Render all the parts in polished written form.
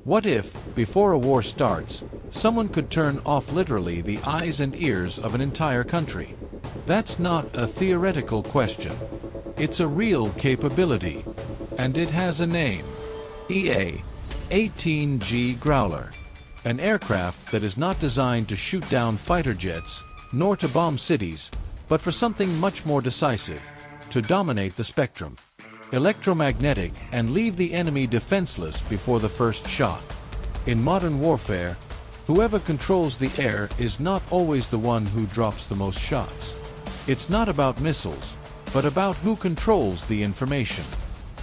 What if, before a war starts, someone could turn off literally the eyes and ears of an entire country? That's not a theoretical question. It's a real capability. And it has a name. EA-18G Growler. An aircraft that is not designed to shoot down fighter jets, nor to bomb cities, but for something much more decisive, to dominate the spectrum. Electromagnetic, and leave the enemy defenseless before the first shot. In modern warfare, whoever controls the air is not always the one who drops the most shots. It's not about missiles, but about who controls the information.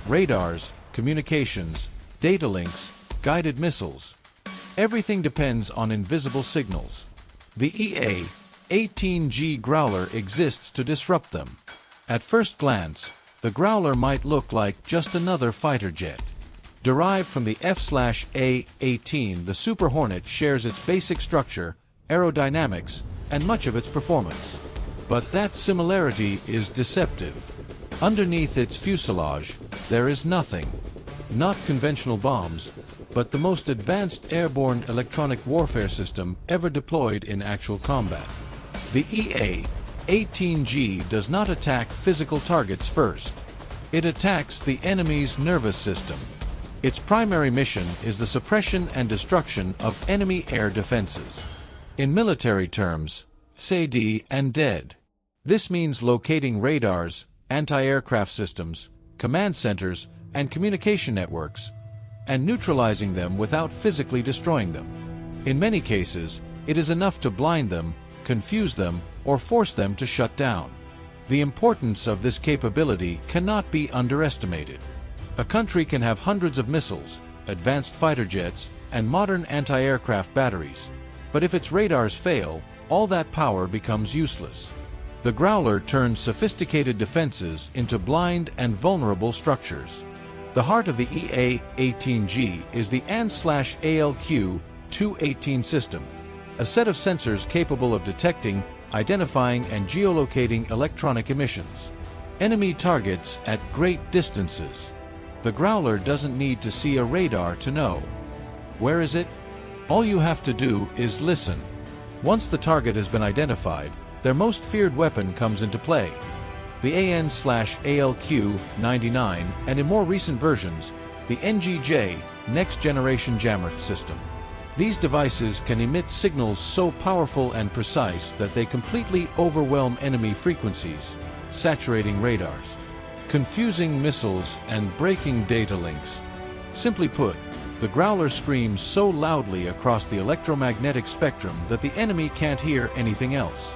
Radars, communications, data links, guided missiles. Everything depends on invisible signals. The EA-18G Growler exists to disrupt them. At first glance, the Growler might look like just another fighter jet. Derived from the F/A-18, the Super Hornet shares its basic structure, aerodynamics, and much of its performance. But that similarity is deceptive. Underneath its fuselage, there is nothing. Not conventional bombs, but the most advanced airborne electronic warfare system ever deployed in actual combat. The EA-18G does not attack physical targets first. It attacks the enemy's nervous system. Its primary mission is the suppression and destruction of enemy air defenses. In military terms, SAD and dead. This means locating radars, anti-aircraft systems, command centers, and communication networks, and neutralizing them without physically destroying them. In many cases, it is enough to blind them, confuse them, or force them to shut down. The importance of this capability cannot be underestimated. A country can have hundreds of missiles, advanced fighter jets, and modern anti-aircraft batteries. But if its radars fail, all that power becomes useless. The Growler turns sophisticated defenses into blind and vulnerable structures. The heart of the EA-18G is the AN/ALQ-218 system, a set of sensors capable of detecting, identifying, and geolocating electronic emissions. Enemy targets at great distances. The Growler doesn't need to see a radar to know. Where is it? All you have to do is listen. Once the target has been identified, their most feared weapon comes into play. The AN/ALQ-99, and in more recent versions, the NGJ, Next Generation Jammer system. These devices can emit signals so powerful and precise that they completely overwhelm enemy frequencies, saturating radars, confusing missiles, and breaking data links. Simply put, the Growler screams so loudly across the electromagnetic spectrum that the enemy can't hear anything else.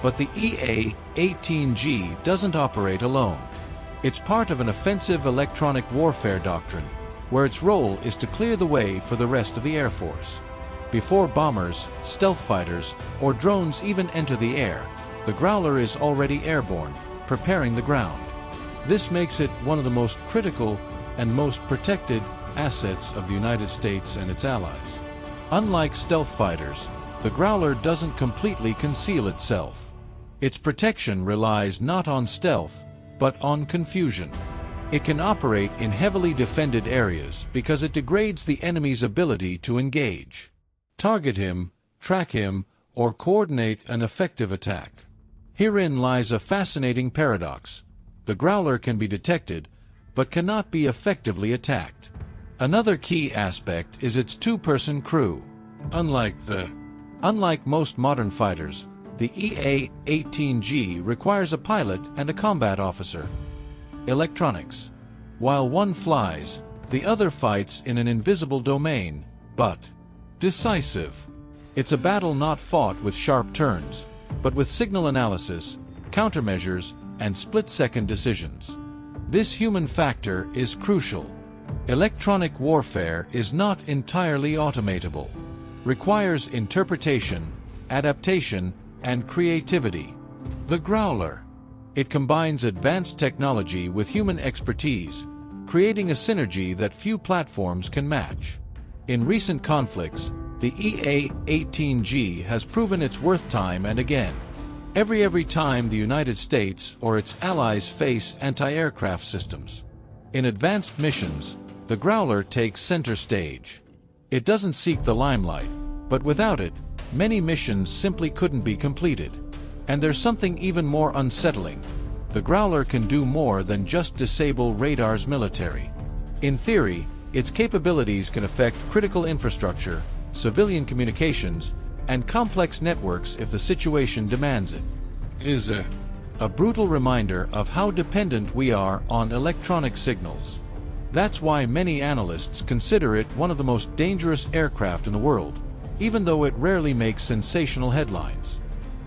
But the EA-18G doesn't operate alone. It's part of an offensive electronic warfare doctrine, where its role is to clear the way for the rest of the Air Force. Before bombers, stealth fighters, or drones even enter the air, the Growler is already airborne, preparing the ground. This makes it one of the most critical and most protected assets of the United States and its allies. Unlike stealth fighters, the Growler doesn't completely conceal itself. Its protection relies not on stealth, but on confusion. It can operate in heavily defended areas because it degrades the enemy's ability to engage, target him, track him, or coordinate an effective attack. Herein lies a fascinating paradox. The Growler can be detected, but cannot be effectively attacked. Another key aspect is its two-person crew. Unlike most modern fighters, the EA-18G requires a pilot and a combat officer. Electronics. While one flies, the other fights in an invisible domain, but decisive. It's a battle not fought with sharp turns, but with signal analysis, countermeasures, and split-second decisions. This human factor is crucial. Electronic warfare is not entirely automatable. Requires interpretation, adaptation, and creativity. The Growler. It combines advanced technology with human expertise, creating a synergy that few platforms can match. In recent conflicts, the EA-18G has proven its worth time and again. Every time the United States or its allies face anti-aircraft systems. In advanced missions, the Growler takes center stage. It doesn't seek the limelight, but without it, many missions simply couldn't be completed. And there's something even more unsettling. The Growler can do more than just disable radar's military. In theory, its capabilities can affect critical infrastructure, civilian communications, and complex networks if the situation demands it. Is a brutal reminder of how dependent we are on electronic signals. That's why many analysts consider it one of the most dangerous aircraft in the world, even though it rarely makes sensational headlines.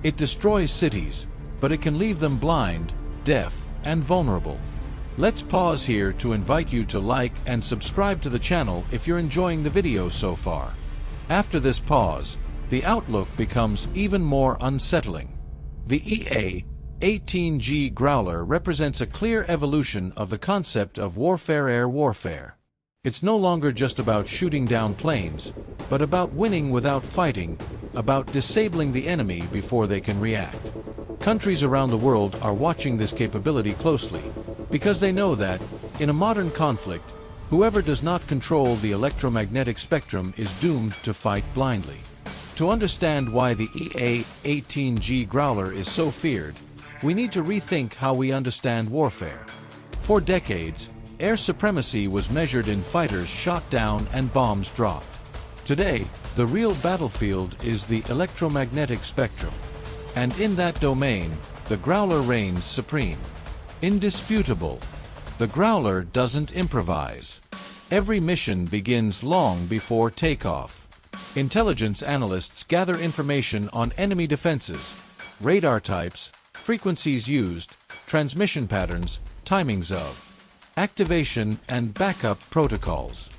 It destroys cities, but it can leave them blind, deaf, and vulnerable. Let's pause here to invite you to like and subscribe to the channel if you're enjoying the video so far. After this pause, the outlook becomes even more unsettling. The EA-18G Growler represents a clear evolution of the concept of air warfare. It's no longer just about shooting down planes, but about winning without fighting, about disabling the enemy before they can react. Countries around the world are watching this capability closely, because they know that, in a modern conflict, whoever does not control the electromagnetic spectrum is doomed to fight blindly. To understand why the EA-18G Growler is so feared, we need to rethink how we understand warfare. For decades, air supremacy was measured in fighters shot down and bombs dropped. Today, the real battlefield is the electromagnetic spectrum. And in that domain, the Growler reigns supreme. Indisputable. The Growler doesn't improvise. Every mission begins long before takeoff. Intelligence analysts gather information on enemy defenses, radar types, frequencies used, transmission patterns, timings of activation, and backup protocols.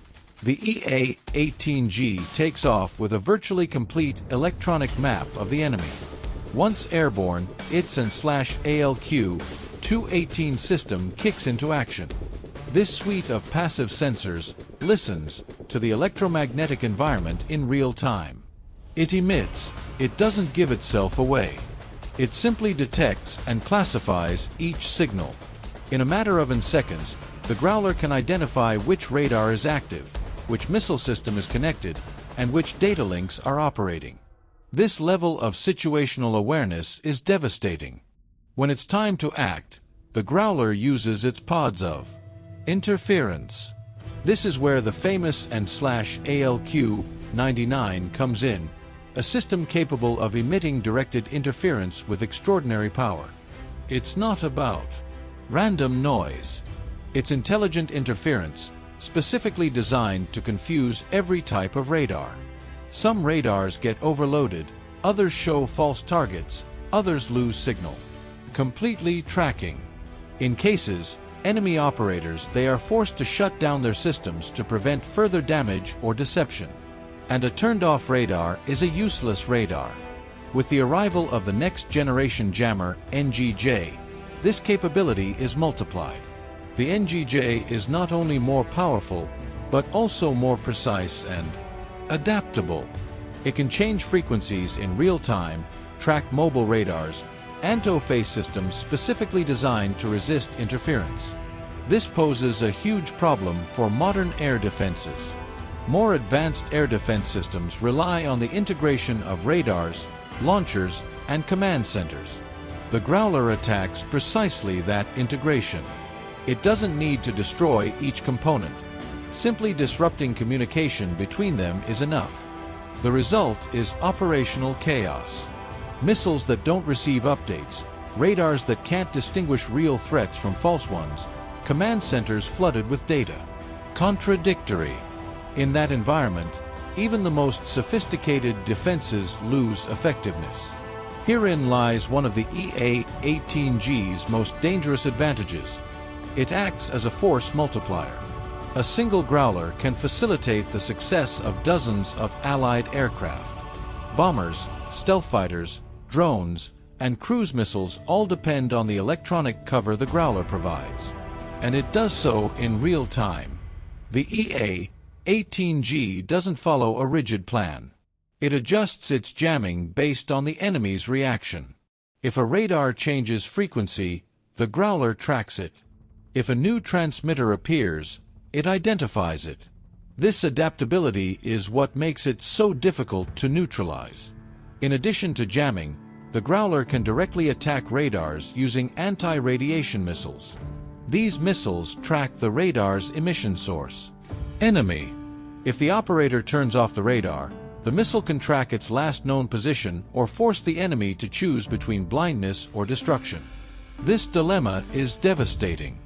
The EA-18G takes off with a virtually complete electronic map of the enemy. Once airborne, its ALQ-218 system kicks into action. This suite of passive sensors listens to the electromagnetic environment in real time. It emits, it doesn't give itself away. It simply detects and classifies each signal. In a matter of seconds, the Growler can identify which radar is active, which missile system is connected, and which data links are operating. This level of situational awareness is devastating. When it's time to act, the Growler uses its pods of interference. This is where the famous /ALQ-99 comes in, a system capable of emitting directed interference with extraordinary power. It's not about random noise. It's intelligent interference, specifically designed to confuse every type of radar. Some radars get overloaded, others show false targets, others lose signal. Completely tracking. In cases, enemy operators, they are forced to shut down their systems to prevent further damage or deception. And a turned-off radar is a useless radar. With the arrival of the next-generation jammer, NGJ, this capability is multiplied. The NGJ is not only more powerful, but also more precise and adaptable. It can change frequencies in real time, track mobile radars, and tow-face systems specifically designed to resist interference. This poses a huge problem for modern air defenses. More advanced air defense systems rely on the integration of radars, launchers, and command centers. The Growler attacks precisely that integration. It doesn't need to destroy each component. Simply disrupting communication between them is enough. The result is operational chaos. Missiles that don't receive updates, radars that can't distinguish real threats from false ones, command centers flooded with data. Contradictory. In that environment, even the most sophisticated defenses lose effectiveness. Herein lies one of the EA-18G's most dangerous advantages. It acts as a force multiplier. A single Growler can facilitate the success of dozens of allied aircraft. Bombers, stealth fighters, drones, and cruise missiles all depend on the electronic cover the Growler provides. And it does so in real time. The EA-18G doesn't follow a rigid plan. It adjusts its jamming based on the enemy's reaction. If a radar changes frequency, the Growler tracks it. If a new transmitter appears, it identifies it. This adaptability is what makes it so difficult to neutralize. In addition to jamming, the Growler can directly attack radars using anti-radiation missiles. These missiles track the radar's emission source. Enemy. If the operator turns off the radar, the missile can track its last known position or force the enemy to choose between blindness or destruction. This dilemma is devastating.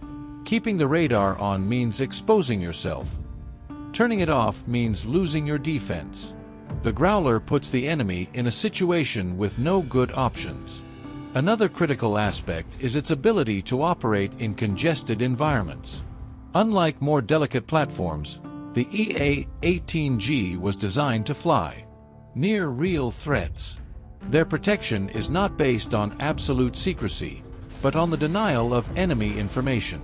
Keeping the radar on means exposing yourself. Turning it off means losing your defense. The Growler puts the enemy in a situation with no good options. Another critical aspect is its ability to operate in congested environments. Unlike more delicate platforms, the EA-18G was designed to fly near real threats. Their protection is not based on absolute secrecy, but on the denial of enemy information.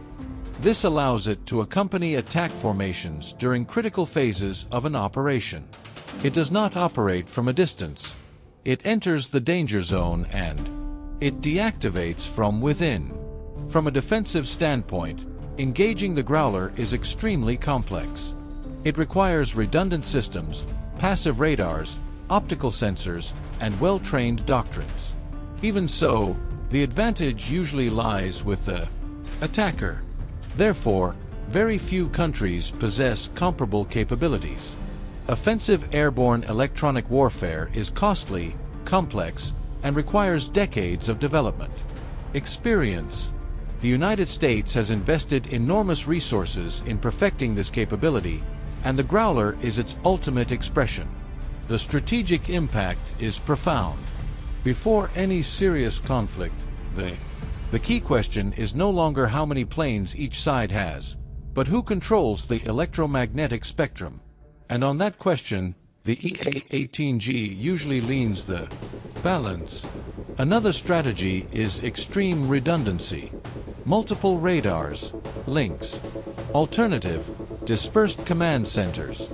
This allows it to accompany attack formations during critical phases of an operation. It does not operate from a distance. It enters the danger zone and it deactivates from within. From a defensive standpoint, engaging the Growler is extremely complex. It requires redundant systems, passive radars, optical sensors, and well-trained doctrines. Even so, the advantage usually lies with the attacker. Therefore, very few countries possess comparable capabilities. Offensive airborne electronic warfare is costly, complex, and requires decades of development. Experience. The United States has invested enormous resources in perfecting this capability, and the Growler is its ultimate expression. The strategic impact is profound. Before any serious conflict, the key question is no longer how many planes each side has, but who controls the electromagnetic spectrum. And on that question, the EA-18G usually leans the balance. Another strategy is extreme redundancy. Multiple radars, links. Alternative, dispersed command centers.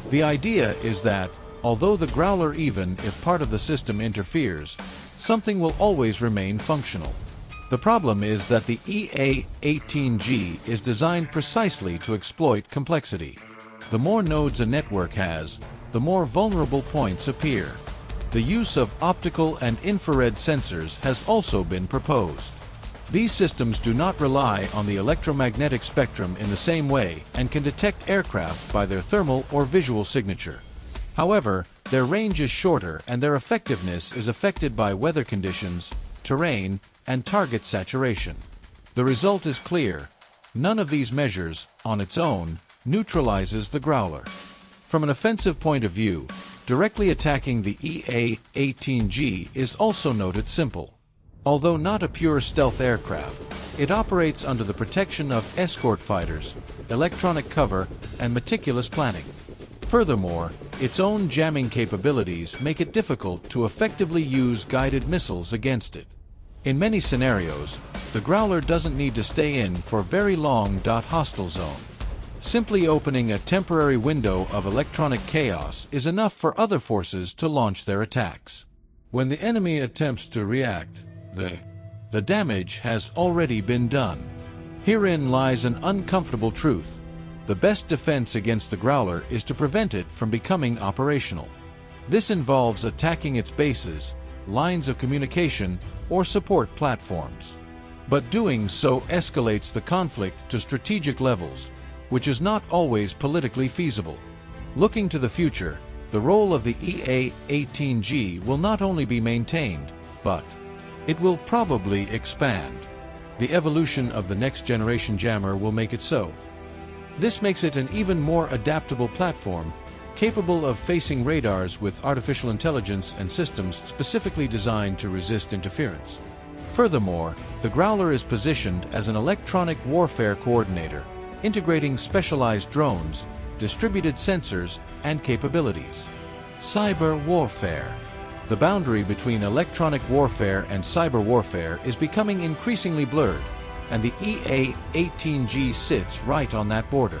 The idea is that, although the Growler, even if part of the system interferes, something will always remain functional. The problem is that the EA-18G is designed precisely to exploit complexity. The more nodes a network has, the more vulnerable points appear. The use of optical and infrared sensors has also been proposed. These systems do not rely on the electromagnetic spectrum in the same way and can detect aircraft by their thermal or visual signature. However, their range is shorter and their effectiveness is affected by weather conditions, terrain, and target saturation. The result is clear. None of these measures, on its own, neutralizes the Growler. From an offensive point of view, directly attacking the EA-18G is also noted simple. Although not a pure stealth aircraft, it operates under the protection of escort fighters, electronic cover, and meticulous planning. Furthermore, its own jamming capabilities make it difficult to effectively use guided missiles against it. In many scenarios, the Growler doesn't need to stay in for very long. Hostile zone. Simply opening a temporary window of electronic chaos is enough for other forces to launch their attacks. When the enemy attempts to react, the damage has already been done. Herein lies an uncomfortable truth. The best defense against the Growler is to prevent it from becoming operational. This involves attacking its bases, lines of communication, or support platforms. But doing so escalates the conflict to strategic levels, which is not always politically feasible. Looking to the future, the role of the EA-18G will not only be maintained, but it will probably expand. The evolution of the next-generation jammer will make it so. This makes it an even more adaptable platform, capable of facing radars with artificial intelligence and systems specifically designed to resist interference. Furthermore, the Growler is positioned as an electronic warfare coordinator, integrating specialized drones, distributed sensors, and capabilities. Cyber warfare. The boundary between electronic warfare and cyber warfare is becoming increasingly blurred, and the EA-18G sits right on that border.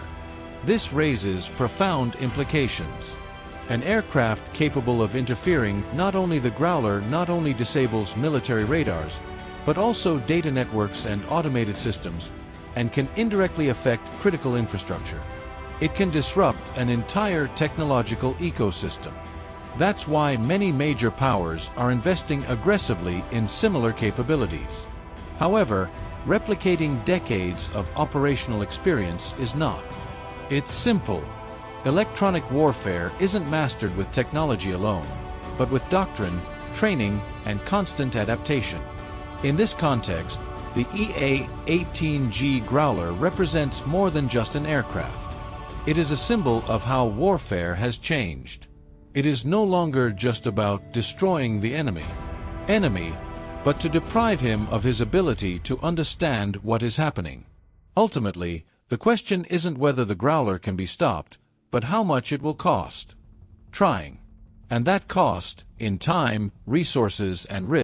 This raises profound implications. An aircraft capable of interfering, not only the Growler not only disables military radars, but also data networks and automated systems, and can indirectly affect critical infrastructure. It can disrupt an entire technological ecosystem. That's why many major powers are investing aggressively in similar capabilities. However, replicating decades of operational experience is not. It's simple. Electronic warfare isn't mastered with technology alone, but with doctrine, training, and constant adaptation. In this context, the EA-18G Growler represents more than just an aircraft. It is a symbol of how warfare has changed. It is no longer just about destroying the enemy, but to deprive him of his ability to understand what is happening. Ultimately, the question isn't whether the Growler can be stopped, but how much it will cost trying. And that cost, in time, resources, and risk,